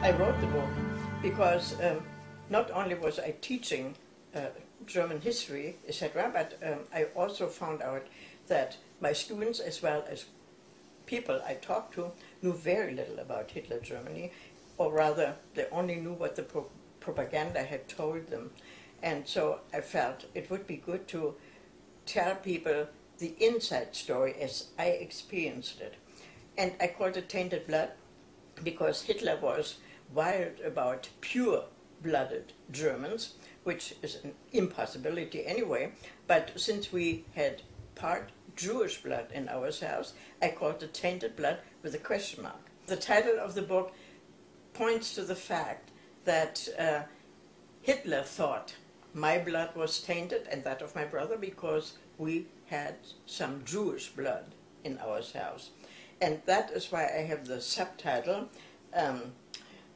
I wrote the book because not only was I teaching German history, etc., but I also found out that my students, as well as people I talked to, knew very little about Hitler Germany, or rather, they only knew what the propaganda had told them. And so I felt it would be good to tell people the inside story as I experienced it. And I called it Tainted Blood because Hitler was wild about pure-blooded Germans, which is an impossibility anyway, but since we had part Jewish blood in ourselves, I called it Tainted Blood with a question mark. The title of the book points to the fact that Hitler thought my blood was tainted and that of my brother because we had some Jewish blood in ourselves. And that is why I have the subtitle,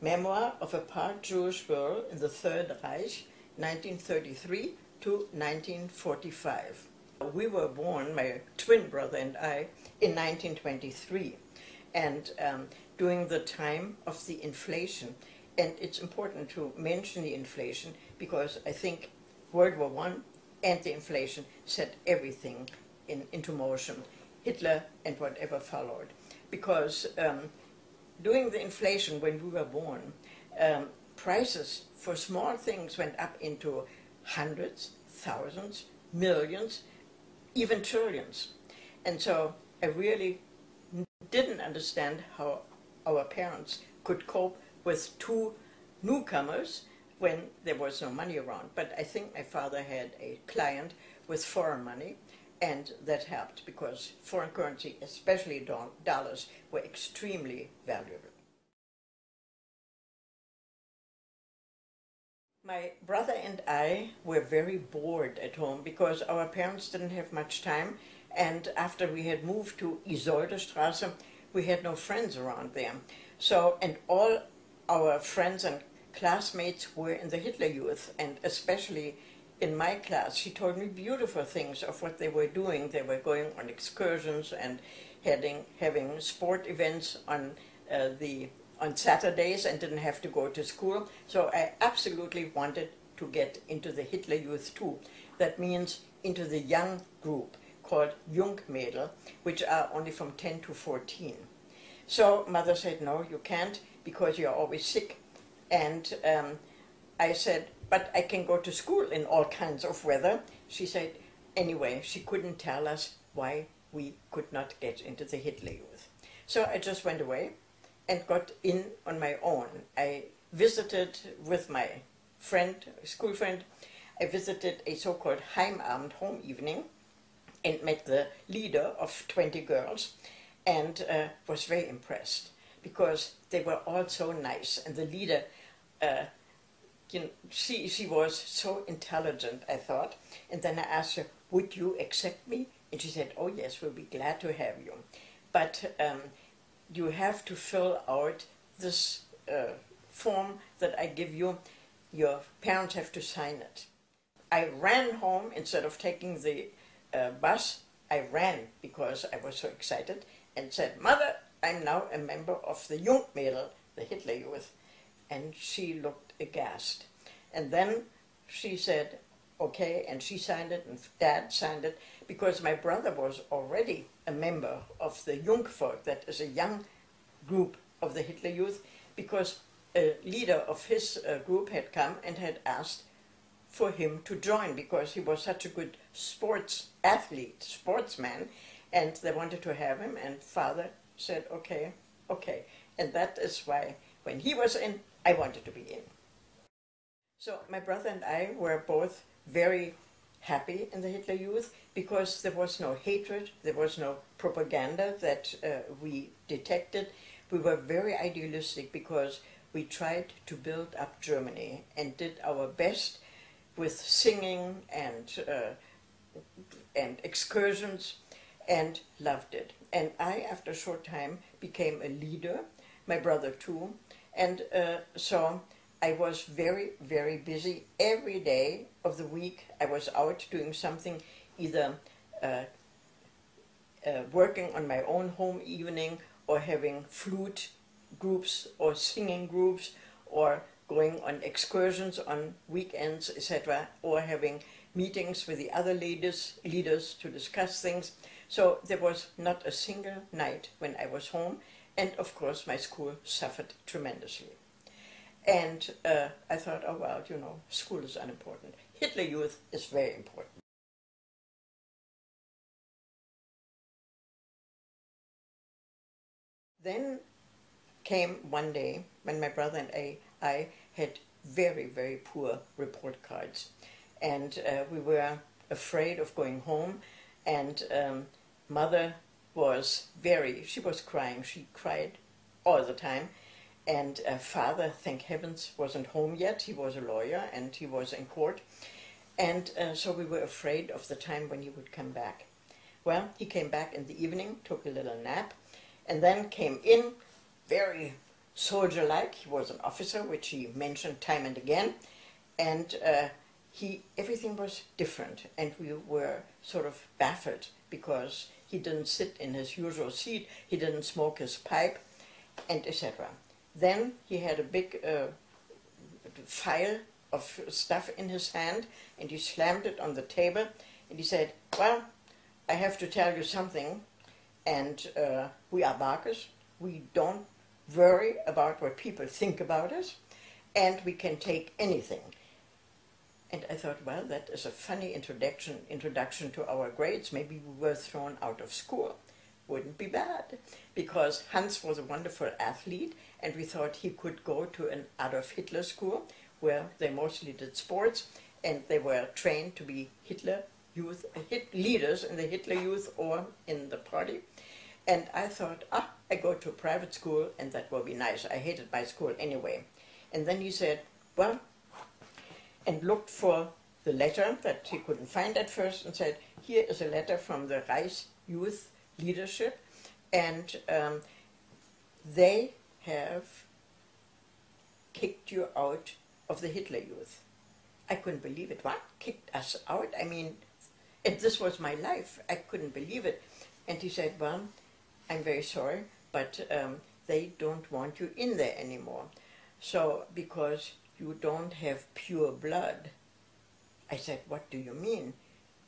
Memoir of a Part Jewish Girl in the Third Reich, 1933 to 1945. We were born, my twin brother and I, in 1923, and during the time of the inflation. And it's important to mention the inflation because I think World War I and the inflation set everything into motion, Hitler and whatever followed. Because during the inflation, when we were born, prices for small things went up into hundreds, thousands, millions, even trillions. And so I really didn't understand how our parents could cope with two newcomers when there was no money around. But I think my father had a client with foreign money, and that helped because foreign currency, especially dollars, were extremely valuable. My brother and I were very bored at home because our parents didn't have much time, and after we had moved to Isoldestraße, we had no friends around there. So, and all our friends and classmates were in the Hitler Youth, and especially in my class, she told me beautiful things of what they were doing. They were going on excursions and having sport events on Saturdays and didn't have to go to school. So I absolutely wanted to get into the Hitler Youth too. That means into the young group called Jungmädel, which are only from 10 to 14. So mother said, no, you can't because you're always sick. And I said, but I can go to school in all kinds of weather. She said, anyway, she couldn't tell us why we could not get into the Hitler Youth. So I just went away and got in on my own. I visited with my friend, school friend, I visited a so-called Heimabend, home evening, and met the leader of 20 girls, and was very impressed because they were all so nice, and the leader, you know, she was so intelligent, I thought. And then I asked her, would you accept me? And she said, oh yes, we'll be glad to have you. But you have to fill out this form that I give you. Your parents have to sign it. I ran home instead of taking the bus. I ran because I was so excited and said, Mother, I'm now a member of the Jungmädel, the Hitler Youth. And she looked aghast. And then she said, okay, and she signed it, and Dad signed it, because my brother was already a member of the Jungvolk, that is a young group of the Hitler Youth, because a leader of his group had come and had asked for him to join, because he was such a good sports athlete, sportsman, and they wanted to have him, and father said, okay, okay. And that is why, when he was in, I wanted to be in. So my brother and I were both very happy in the Hitler Youth because there was no hatred, there was no propaganda that we detected. We were very idealistic because we tried to build up Germany and did our best with singing and excursions, and loved it. And I, after a short time, became a leader, my brother too, and so I was very, very busy. Every day of the week I was out doing something, either working on my own home evening or having flute groups or singing groups or going on excursions on weekends, etc., or having meetings with the other leaders to discuss things. So there was not a single night when I was home, and of course my school suffered tremendously. And I thought, oh well, you know, school is unimportant. Hitler Youth is very important. Then came one day when my brother and I had very, very poor report cards. And we were afraid of going home. And mother was she was crying. She cried all the time. And father, thank heavens, wasn't home yet. He was a lawyer and he was in court. And so we were afraid of the time when he would come back. Well, he came back in the evening, took a little nap, and then came in very soldier-like. He was an officer, which he mentioned time and again. And everything was different. And we were sort of baffled because he didn't sit in his usual seat. He didn't smoke his pipe, and etc. Then he had a big file of stuff in his hand, and he slammed it on the table, and he said, well, I have to tell you something, and we are Baakes. We don't worry about what people think about us, and we can take anything. And I thought, well, that is a funny introduction to our grades. Maybe we were thrown out of school. Wouldn't be bad, because Hans was a wonderful athlete, and we thought he could go to an Adolf Hitler school, where they mostly did sports, and they were trained to be Hitler Youth leaders in the Hitler Youth or in the party. And I thought, I go to a private school, and that will be nice. I hated my school anyway. And then he said, well, and looked for the letter that he couldn't find at first, and said, here is a letter from the Reich Youth leadership, and they have kicked you out of the Hitler Youth. I couldn't believe it. What? Kicked us out? I mean, this was my life. I couldn't believe it. And he said, well, I'm very sorry, but they don't want you in there anymore. So, because you don't have pure blood. I said, what do you mean?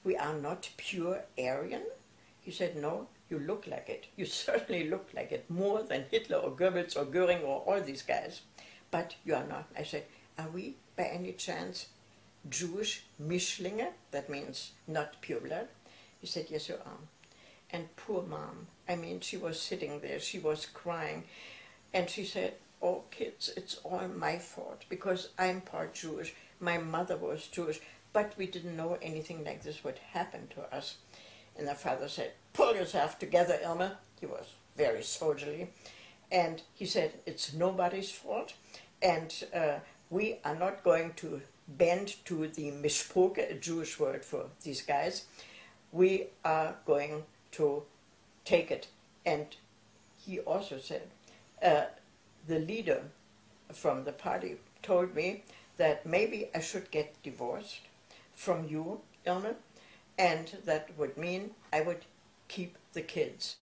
We are not pure Aryan? He said, no, you look like it. You certainly look like it, more than Hitler or Goebbels or Goering or all these guys. But you are not. I said, are we, by any chance, Jewish Mischlinge? That means not pure blood. He said, yes, you are. And poor mom, I mean, she was sitting there, she was crying, and she said, oh, kids, it's all my fault, because I'm part Jewish. My mother was Jewish, but we didn't know anything like this would happen to us. And the father said, pull yourself together, Elmer. He was very soldierly. And he said, it's nobody's fault, and we are not going to bend to the Mishpoke, a Jewish word for these guys. We are going to take it. And he also said, the leader from the party told me that maybe I should get divorced from you, Elmer, and that would mean I would keep the kids.